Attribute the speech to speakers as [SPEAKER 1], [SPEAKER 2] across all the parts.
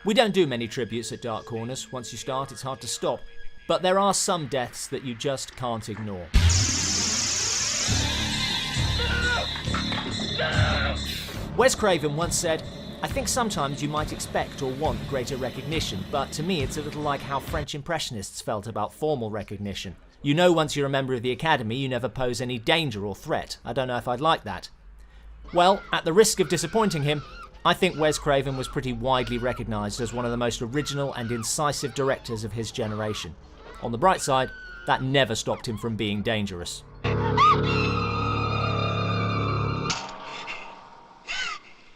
[SPEAKER 1] We don't do many tributes at Dark Corners. Once you start, it's hard to stop. But there are some deaths that you just can't ignore. Wes Craven once said, "I think sometimes you might expect or want greater recognition, but to me it's a little like how French Impressionists felt about formal recognition. You know once you're a member of the Academy you never pose any danger or threat. I don't know if I'd like that." Well, at the risk of disappointing him, I think Wes Craven was pretty widely recognised as one of the most original and incisive directors of his generation. On the bright side, that never stopped him from being dangerous.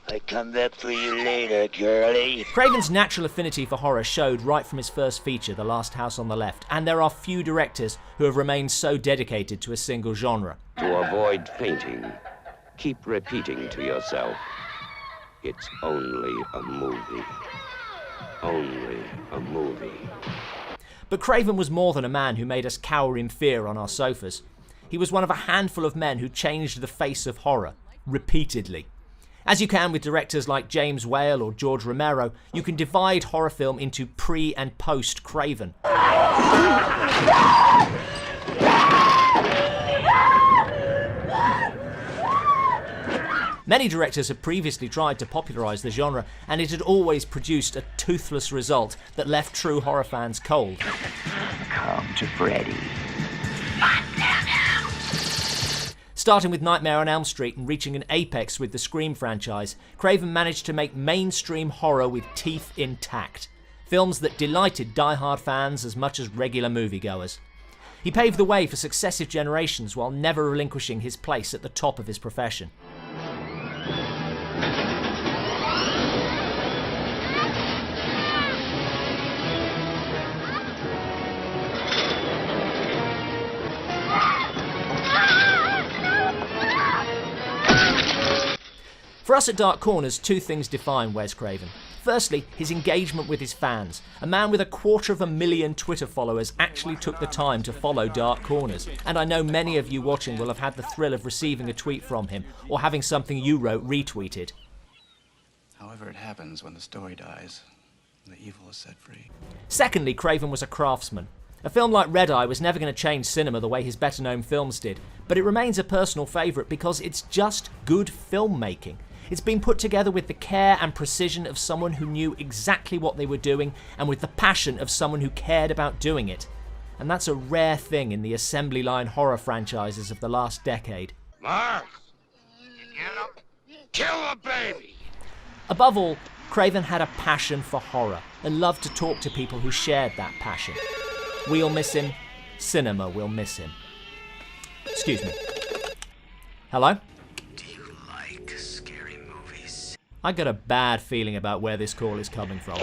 [SPEAKER 2] I come back for you later, girlie.
[SPEAKER 1] Craven's natural affinity for horror showed right from his first feature, The Last House on the Left, and there are few directors who have remained so dedicated to a single genre.
[SPEAKER 3] To avoid fainting, keep repeating to yourself, it's only a movie. Only a movie.
[SPEAKER 1] But Craven was more than a man who made us cower in fear on our sofas. He was one of a handful of men who changed the face of horror, repeatedly. As you can with directors like James Whale or George Romero, you can divide horror film into pre- and post-Craven. Many directors had previously tried to popularise the genre, and it had always produced a toothless result that left true horror fans cold.
[SPEAKER 2] Come to Freddy.
[SPEAKER 1] Starting with Nightmare on Elm Street and reaching an apex with the Scream franchise, Craven managed to make mainstream horror with teeth intact. Films that delighted die-hard fans as much as regular moviegoers. He paved the way for successive generations while never relinquishing his place at the top of his profession. For us at Dark Corners, two things define Wes Craven. Firstly, his engagement with his fans. A man with 250,000 Twitter followers actually took the time to follow Dark Corners, and I know many of you watching will have had the thrill of receiving a tweet from him, or having something you wrote retweeted.
[SPEAKER 4] However it happens when the story dies, the evil is set free.
[SPEAKER 1] Secondly, Craven was a craftsman. A film like Red Eye was never going to change cinema the way his better-known films did, but it remains a personal favourite because it's just good filmmaking. It's been put together with the care and precision of someone who knew exactly what they were doing and with the passion of someone who cared about doing it. And that's a rare thing in the assembly line horror franchises of the last decade.
[SPEAKER 3] Mark! Kill the baby!
[SPEAKER 1] Above all, Craven had a passion for horror and loved to talk to people who shared that passion. We'll miss him. Cinema will miss him. Excuse me. Hello? I got a bad feeling about where this call is coming from.